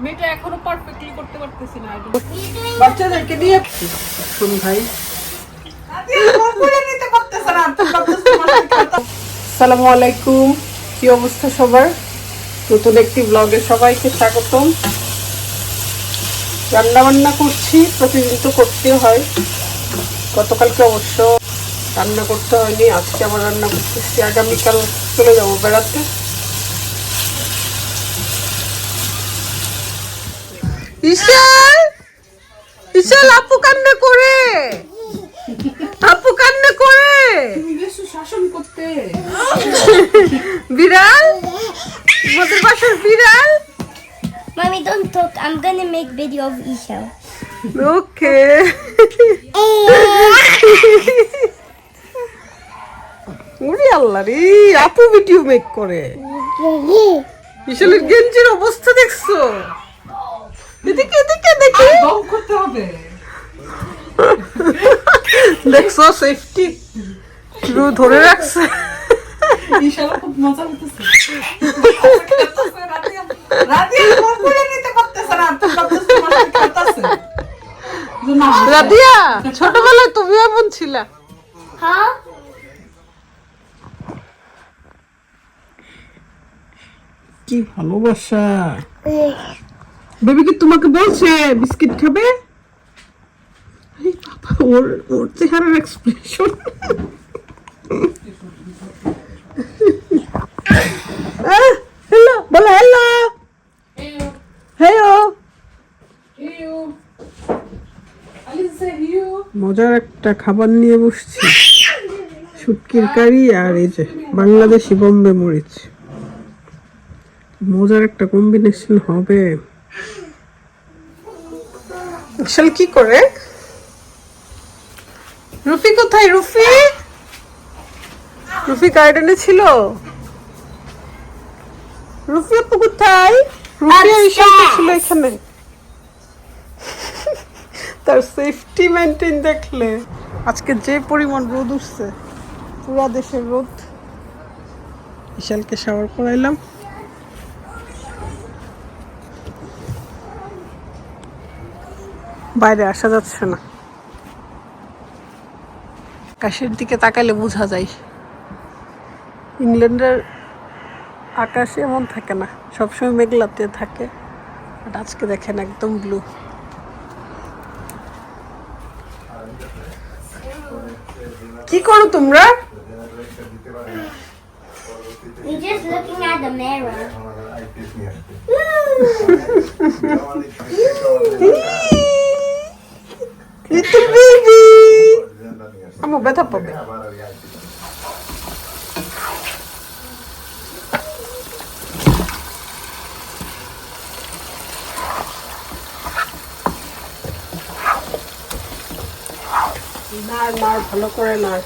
আমি এটা এখনো পারফেক্টলি করতে পারতেছি না। বাচ্চাদেরকে দিয়ে শুন ভাই, আসসালামু আলাইকুম। কি অবস্থা সবার? নতুন একটি ব্লগে সবাইকে স্বাগতম। রান্না বান্না করছি, প্রতিদিন তো করতে হয়। গতকালকে অবশ্য রান্না করতে হয়নি, আজকে আবার রান্না করতেছি। আগামীকাল চলে যাবো বেড়াতে। ঈশাল, ঈশাল আপু কান্না করে, আপু কান্না করে। তুমি গেছো শাসন করতে। বিড়াল, আমাদের বাসার বিড়াল। Mommy, don't talk. I'm gonna make video of Isha. ওকে। ওরে আল্লাহ রে, আপু ভিডিও মেক করে। ঈশালের গেঞ্জির অবস্থা দেখছো? এদিকে এদিকে দেখি। দম করতে হবে। দেখছো সেফটি পুরো ধরে রাখছে। ঈশাল খুব মজা করতেছে। রাদিয়া, ছোটবেলায় তুমি এমন ছিলা? Huh? কি ভালোবাসা। বেবি কি তোমাকে বলছে বিস্কিট খাবে? ওর ওর চেহারার এক্সপ্রেশন। হ্যালো বলো, হ্যালো হ্যালো। মজার একটা খাবার নিয়ে বসছি, শুটকির কারি আর এই যে বাংলাদেশি বোম্বে মরিচ। মজার একটা কম্বিনেশন হবে। আসলে কি করে? রুফি কোথায়? রুফি, রুফি গার্ডেনে ছিল। রুফি আপু কোথায়? রুফি আর ঈশান তো ছিল এখানে। তার সেফটি মেইনটেইন দেখলে। আজকে যে পরিমাণ রোদ উঠছে, পুরা দেশের রোদ। ঈশানকে শাওয়ার করাইলাম। বাইরে আসা যাচ্ছে না, আকাশের দিকে তাকালে বোঝা যায়। ইংল্যান্ডের আকাশ এমন থাকে না, সবসময় মেঘলাতে থাকে। বাট আজকে দেখেন একদম ব্লু। কি করো তোমরা? We're just looking at the mirror. Little baby. Amo ব্যথা পাবে। নাড় ভালো করে নাড়।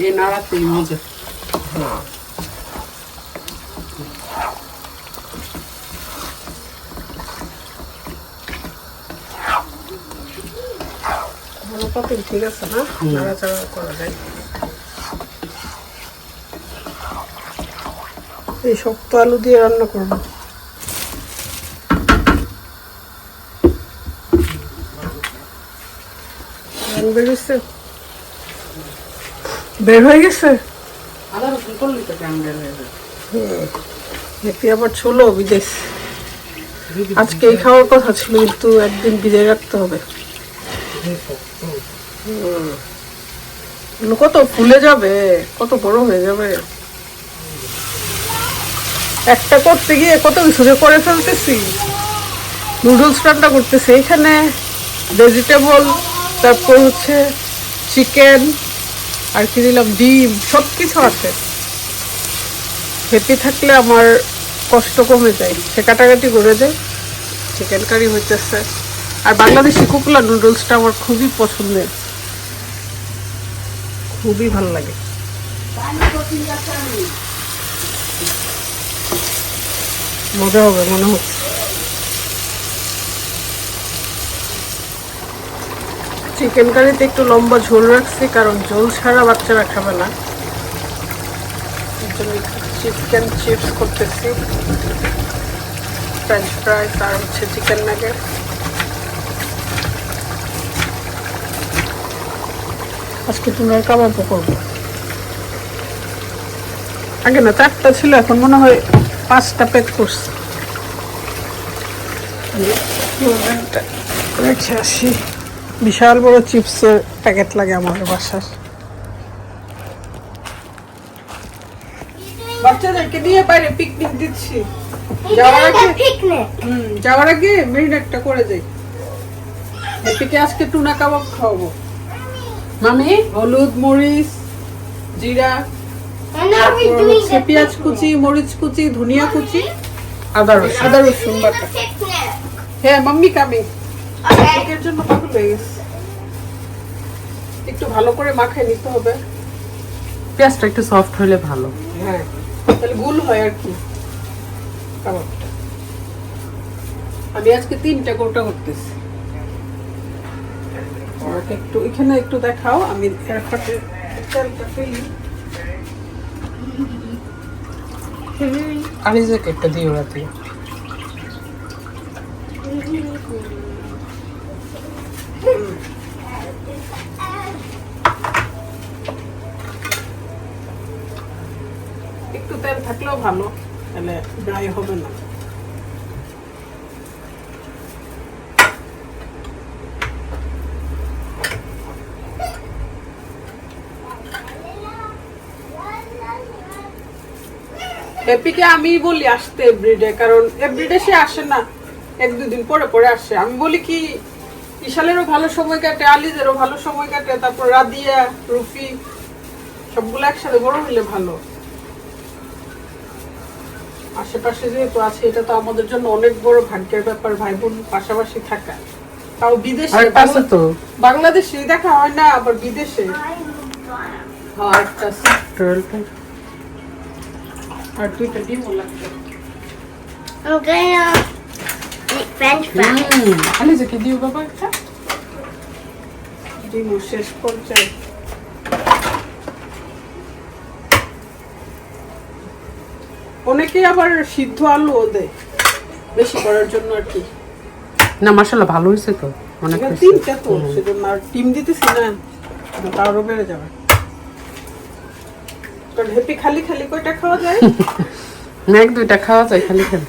এই নাড়াতেই মজা। ঠিক আছে না, নাড়াচাড়া করা যায়। এই শক্ত আলু দিয়ে রান্না করবো। বের হয়ে গেছে। আবার ছোলো বিদেশ। আজকে এই খাওয়ার কথা ছিল, কিন্তু একদিন ভিজে রাখতে হবে। কত ফুলে যাবে, কত বড় হয়ে যাবে। একটা করতে গিয়ে কত কিছু করে ফেলতেছি। নুডলস রান্না করতেছি, এখানে ভেজিটেবল, তারপর হচ্ছে চিকেন, আর কি দিলাম, ডিম, সব কিছু আছে। হ্যাপি থাকলে আমার কষ্ট কমে যায়, সে কাটাকাটি করে দেয়। চিকেন কারি হইতেছে। আর বাংলাদেশি কুকুলা নুডলসটা আমার খুবই পছন্দের, খুবই ভালো লাগে। মজা হবে মনে হচ্ছে। চিকেন কারিতে একটু লম্বা ঝোল রাখছি, কারণ ঝোল ছাড়া বাচ্চারা খাবে না। এর জন্য চিকেন চিপস করতেছি। ফ্রেঞ্চ ফ্রাইস আর হচ্ছে চিকেন নাগেট। আজকে টুনার কাবাবও করবো। আগে না 4টা ছিল, এখন মনে হয় 5টা প্যাক করছে। রেখে আসি, বিশাল বড় চিপসের প্যাকেট লাগে আমাদের বাসার। বাচ্চাদেরকে নিয়ে বাইরে পিকনিক দিচ্ছি। যাওয়ার আগে মেরিনেটটা করে যাই। এদিকে আজকে টুনা কাবাব খাওয়াবো। মামি হলুদ, মরিচ, জিরা, পেঁয়াজ কুচি, মরিচ কুচি, ধনিয়া কুচি, আদা রসুন বাটা। হ্যাঁ মাম্মি কামি এর জন্য পাগল হয়ে গেছে। একটু ভালো করে মাখায় নিতে হবে। পেঁয়াজটা একটু সফট হলে ভালো। হ্যাঁ, তাহলে গুল হয় আর কি কাবাবটা। আমি আজকে 3টা গোটা করতেছি। একটু এখানে একটু দেখাও, আমি এরপরে তেলটা ফেলি। আর এই যে কেকটা দিও রাতে। একটু তেল থাকলেও ভালো, তাহলে ড্রাই হবে না। হ্যাপিকে আমি বলি আসতে এভরিডে, কারণ এভরিডে সে আসে না, 1-2 দিন পরে পরে আসে। আমি বলি কি ইশালেরও ভালো সময় কাটে, আলিজেরও ভালো সময় কাটে, তারপর রাদিয়া, রুফি সবগুলো একসাথে বড় হইলে ভালো। আশেপাশে যেহেতু আছে, এটা তো আমাদের জন্য অনেক বড় ভাগ্যের ব্যাপার, ভাই বোন পাশাপাশি থাকা। তাও বিদেশে, তো বাংলাদেশে দেখা হয় না, আবার বিদেশে। হ্যাঁ, আর 2টা ডিমও লাগবে। I'm gonna make French fries. আলিজাকে দিও বাবা একটা। ডিমও শেষ পর্যায়ে। অনেকে আবার সিদ্ধ আলুও দেয় বেশি করার জন্য আর কি। না মাশাআল্লাহ ভালো হয়েছে তো, অনেক এখানে হয়েছে। 3টা তো, সেজন্য আর ডিম দিতেছি না, তারও বেড়ে যাবে। কারণ হ্যাপি খালি খালি কয়টা খাওয়া যায়? না 1-2টা খাওয়া যায় খালি খালি।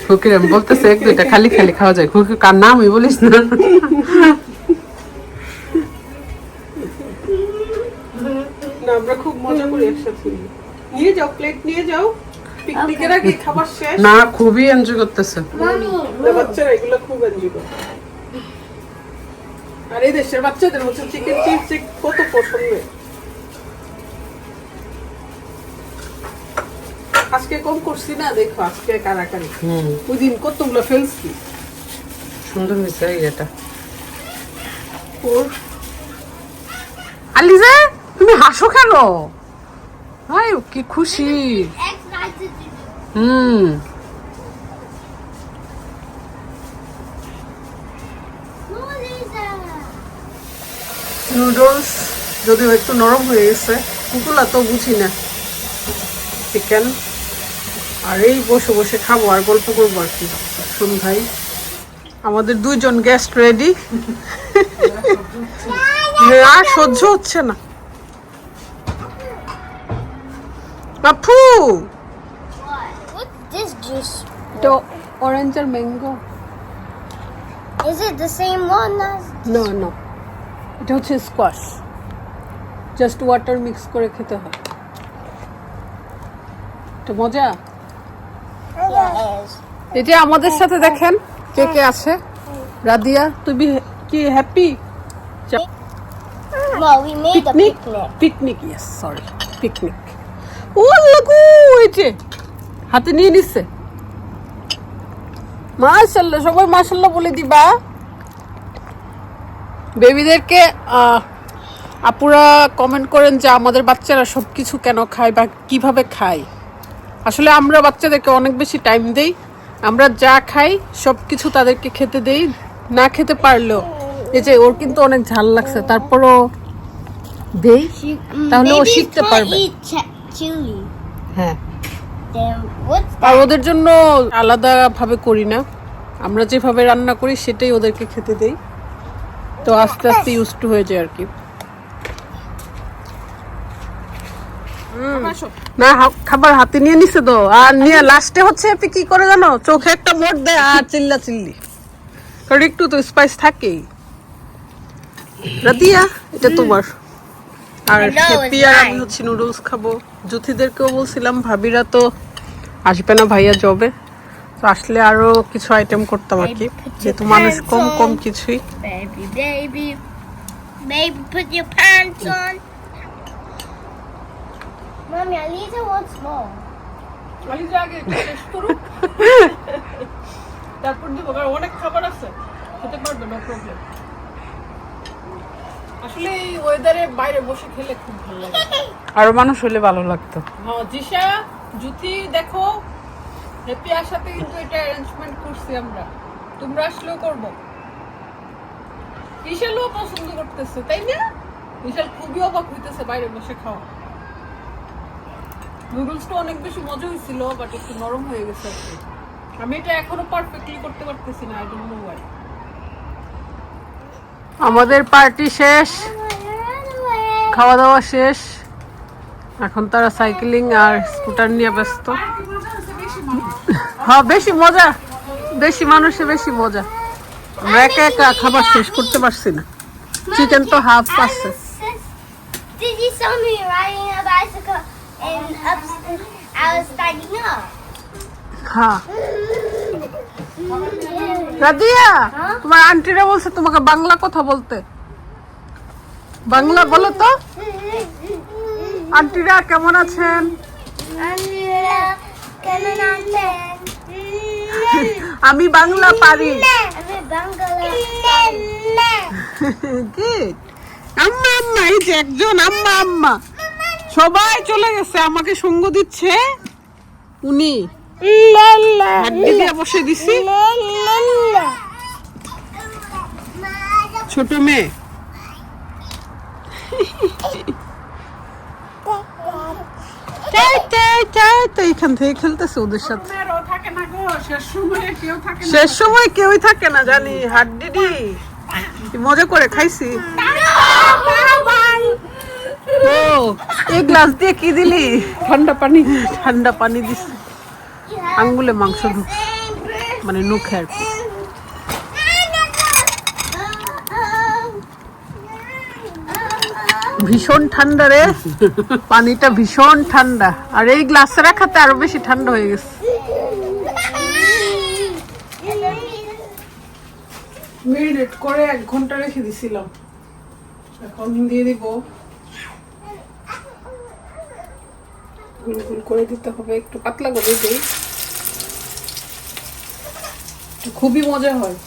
খুকি আমি বলতেছে 1-2টা খালি খালি খাওয়া যায়। খুকি কার নাম আমি বলিস না। না, আমরা খুব মজা করি একসাথে। নিয়ে যাও, প্লেট নিয়ে যাও। পিকনিকের আগে খাবার শেষ। না খুবই এনজয় করতেছে। Mommy, না, বাচ্চারা এগুলো খুব এনজয় করে। আর এই দেশের বাচ্চাদের হচ্ছে চিকেন চিপস কত পছন্দ। আজকে কম করছি না, দেখো আজকে কারাকারি। ওই দিন কতগুলো ফেলছি। সুন্দর হয়েছে এটা। ওর আলিজা তুমি হাসো কেন? হাই কি খুশি। excited. Hmm What is that? Noodles যদিও একটু নরম হয়ে গেছে, কুকুলা তো বুঝি না। চিকেন আর এই বসে বসে খাবো আর গল্প করবো আর কি সন্ধ্যায়। আমাদের 2জন গেস্ট রেডি। আর সহ্য হচ্ছে না। আপু What? What's this juice? তো অরেঞ্জ আর mango. Is it the same one as? No no, এটা হচ্ছে স্কোয়াশ, জাস্ট ওয়াটার মিক্স করে খেতে হয়। তো মজা। Yeah, it is. এই যে আমাদের সাথে দেখেন কে কে আছে। রাদিয়া, তুমি কি happy? Well, we made a picnic, picnic. Picnic, yes sorry, picnic. ও লাগু, এই যে হাতে নিয়ে নিচ্ছে। মাশাআল্লাহ, সবাই মাশাআল্লাহ বলে দিবা। বেবিদেরকে আপুরা কমেন্ট করেন যে আমাদের বাচ্চারা সবকিছু কেন খায় বা কিভাবে খায়। আসলে আমরা বাচ্চাদেরকে অনেক বেশি টাইম দেই, আমরা যা খাই সব কিছু তাদেরকে খেতে দেই, না খেতে পারলেও। এই যে ওর কিন্তু অনেক ঝাল লাগছে, তারপরও দেই, তাহলে ও Babies শিখতে can't পারবে। eat chili. হ্যাঁ, Then what's আর ওদের জন্য আলাদা ভাবে করি না, আমরা যেভাবে রান্না করি সেটাই ওদেরকে খেতে দেই, তো আস্তে আস্তে ইউজ টু হয়ে যায় আর কি। না খাবার হাতে নিয়ে নিছে তো, আর নিয়ে লাস্টে হচ্ছে এপি কি করে জানো, চোখে একটা মোট দেয় আর চিল্লা চিল্লি, কারণ একটু তো স্পাইস থাকেই। রাদিয়া এটা তোমার, আর হ্যাপি আর আমি হচ্ছে নুডলস খাবো। জুথিদেরকেও বলছিলাম, ভাবিরা তো আসবে না, ভাইয়া জবে, তো আসলে আরো কিছু আইটেম করতাম আর কি, যেহেতু মানুষ কম কম কিছুই। baby, put your pants on. Mommy, Aliza wants more. তারপর দিব, কারণ অনেক খাবার আছে, খেতে পারবে না প্রবলেম। আসলে এই ওয়েদারে বাইরে বসে খেলে খুব ভালো লাগে, আরো মানুষ হলে ভালো লাগতো। হ্যাঁ জিশা জুথি দেখো, হ্যাপি আসাতে কিন্তু এটা অ্যারেঞ্জমেন্ট করছি আমরা, তোমরা আসলেও করবো। বিশালও পছন্দ করতেছে তাই না, বিশাল খুবই অবাক হইতেছে বাইরে বসে খাওয়া। নুডলসটা অনেক বেশি মজা হয়েছিল, বাট একটু নরম হয়ে গেছে আর কি। আমি এটা এখনো পারফেক্টলি করতে পারতেছি না, আই ডোন্ট নো হোয়াই। আমাদের পার্টি শেষ, খাওয়া দাওয়া শেষ, এখন তারা সাইক্লিং আর স্কুটার নিয়ে ব্যস্ত। হ্যাঁ বেশি মজা, বেশি মানুষে বেশি মজা। আমরা একা একা খাবার শেষ করতে পারছি না, চিকেন তো হাফ আছে। Did you saw me riding a bicycle and I was standing up? হ্যাঁ রাদিয়া, তোমার আন্টিরা বলছে তোমাকে বাংলা কথা বলতে, বাংলা বলো তো। আন্টিরা কেমন আছেন? কেমন আছেন? আমি বাংলা পারি। আমি বাংলা Good. আম্মা আম্মা, এই যে একজন আম্মা আম্মা, সবাই চলে গেছে, আমাকে সঙ্গ দিচ্ছে উনি, হাড্ডি দিয়ে বসে দিছি। ছোট মেয়ে তো এখান থেকে খেলতেছে ওদের সাথে, শেষ সময় কেউই থাকে না জানি। হাড্ডি মজা করে খাইছি। ও এই গ্লাস দিয়ে কি দিলি? ঠান্ডা পানি, ঠান্ডা পানি দিছি, আঙ্গুলে মাংস ঢুকছে, মানে নুখে আর কি। ভীষণ ঠান্ডা রে, পানিটা ভীষণ ঠান্ডা, আর এই গ্লাসে রাখাতে আরো বেশি ঠান্ডা হয়ে গেছে। মেরিনেট করে 1 ঘন্টা রেখে দিছিলাম, এখন দিয়ে দিব। গুল গুল করে দিতে হবে, একটু পাতলা করে দিই, খুবই মজা হয়।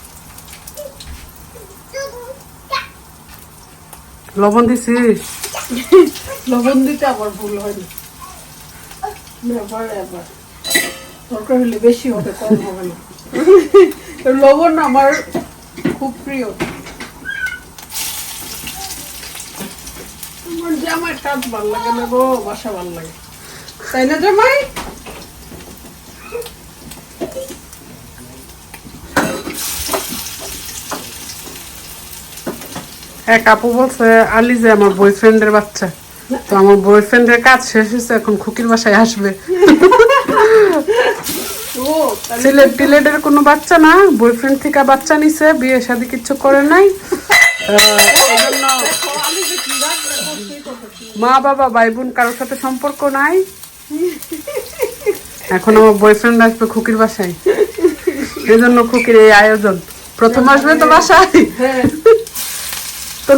লবণ দিছিস? লবণ দিতে আবার ভুল হয়নি, এবার দরকার হলে বেশি হবে, কম হবে না। লবণ আমার খুব প্রিয়। আমার জামাই কাজ ভাল লাগে না গো, বাসা ভাল লাগে, তাই না জামাই? এক আপু বলছে আলিজা আমার বয়ফ্রেন্ডের বাচ্চা, তো আমার বয়ফ্রেন্ডের কাজ শেষ হয়েছে, এখন খুকির বাসায় আসবে। সিলেট টিলেটের কোনো বাচ্চা না, বয়ফ্রেন্ড থেকে বাচ্চা নিছে, বিয়ে শাদী কিচ্ছু করে নাই, এজন্য মা বাবা ভাই বোন কারোর সাথে সম্পর্ক নাই, এখন আমার বয়ফ্রেন্ড আসবে খুকির বাসায়, এজন্য খুকির এই আয়োজন। প্রথম আসবে তো বাসায়, তো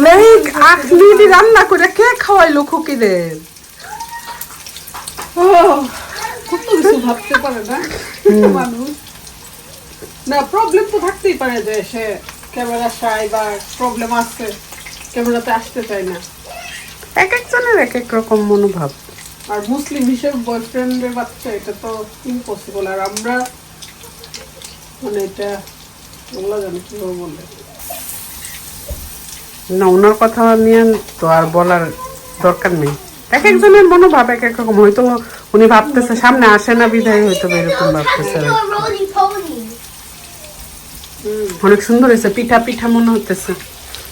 আখলি রান্না করে কে খাওয়াইলো খুকিদের? কত কিছু ভাবতে পারে না মানুষ, না প্রবলেম তো থাকতেই পারে, যে সে ক্যামেরা শাই বা প্রবলেম আসছে, ক্যামেরাতে আসতে চায় না। এক একজনের এক এক রকম মনোভাব। আর মুসলিম হিসেবে বয়ফ্রেন্ডের বাচ্চা, এটা তো ইম্পসিবল। আর আমরা মানে এটা বলা জানি কিভাবে বললে, না ওনার কথা নিয়ে তো আর বলার দরকার নেই, এক একজনের মনোভাব এক এক রকম। হয়তো উনি ভাবতেছে সামনে আসে না বিদায় হয়তো বা এরকম ভাবতেছে Do a roly poly. অনেক সুন্দর হয়েছে পিঠা পিঠা মনে হতেছে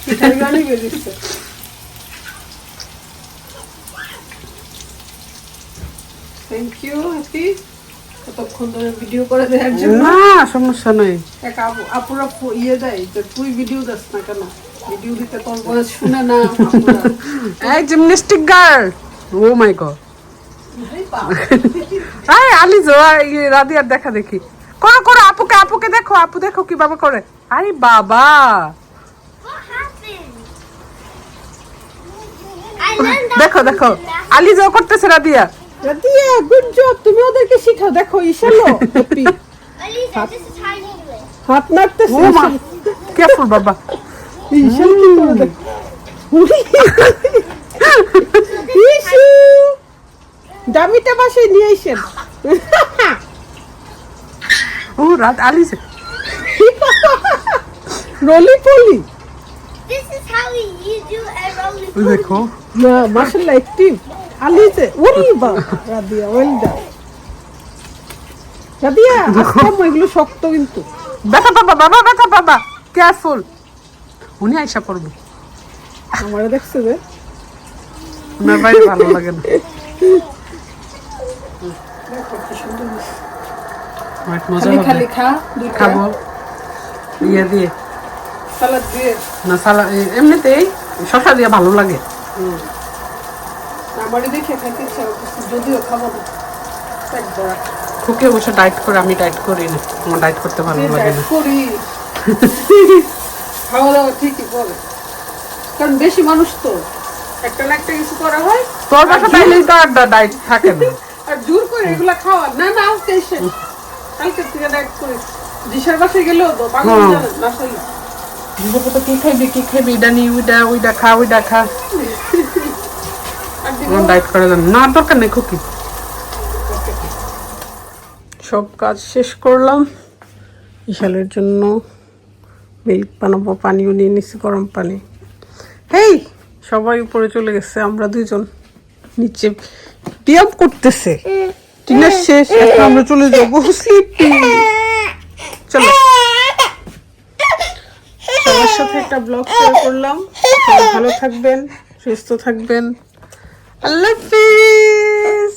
পিঠার গানই বেরিয়েছে। থ্যাংক ইউ হ্যাপি এতক্ষণ ধরে ভিডিও করে দেওয়ার জন্য। না সমস্যা নাই এক আপুরা ইয়ে দেয় যে তুই ভিডিও দিস না কেন, ভিডিও দিতে তোর বয়স শুনে না আপুরা। এই gymnastic girl oh my god I আলিজো রাদিয়ার দেখা দেখি করো করো আপুকে আপুকে দেখো আপু দেখো কিভাবে করে আরে বাবা What happened? I learned that দেখো from দেখো gymnastics. আলিজো করতেছে রাদিয়া রাদিয়া গুড জব, তুমি ওদেরকে শিখাও। দেখো ইশালো happy Elisa, this is how you do it. হাত নাড়তেছে। ও মা কেয়ারফুল বাবা ইশাল কি করে দেখ। ইশু দামিটা বাসায় নিয়ে আইছেন। ও রাত আলিজো রলি পলি This is how you do a roly ওই poly. দেখো না মাশাআল্লাহ অ্যাক্টিভ আলিজে ওরে বাবা রাদিয়া ওয়েল ডান রাদিয়া আজকে এগুলো শক্ত কিন্তু ব্যথা বাবা বাবা ব্যথা বাবা কেয়ারফুল উনি আইসা পড়বে আমারে দেখছে যে ওনার বাইরে ভালো লাগে না অনেক মজা খালি হবে খালি খা দুইটা খাবো ইয়ে দিয়ে সালাদ দিয়ে। না সালা এমনিতেই শসা দিয়ে ভালো লাগে আমারে দেখে খাইতে ইচ্ছা করছে, যদিও খাবো না পেট ভরা। খুকে অবশ্য ডায়েট করে আমি ডায়েট করি না আমার ডায়েট করতে ভালো লাগে না করি খাওয়া দাওয়া ঠিকই করে, কারণ বেশি মানুষ তো একটা না একটা কিছু করা হয় তোর বাসা তাইলেই তো আর ডায়েট থাকে না আর জোর করে এগুলা খাওয়া না না আজকে এসে কালকে থেকে ডায়েট করি। দিশার বাসায় গেলেও তো পাগল হ্যাঁ। জানেন না আসলে নিজেকে তো কি খাইবি এটা নি ওইটা খা আর দিদি ডায়েট করে জান না দরকার নেই খুকি সব কাজ শেষ করলাম। ইশালের জন্য মিল্ক বানাবো, পানিও নিয়ে নিচ্ছি গরম পানি। হেই সবাই উপরে চলে গেছে, আমরা দুইজন নিচে ব্যায়াম করতেছে। ডিনার শেষ, এখন আমরা চলে যাবো স্লিপিং। চলো সবার সাথে একটা ব্লগ শেয়ার করলাম। সবাই ভালো থাকবেন, সুস্থ থাকবেন। আল্লাহ হাফিজ।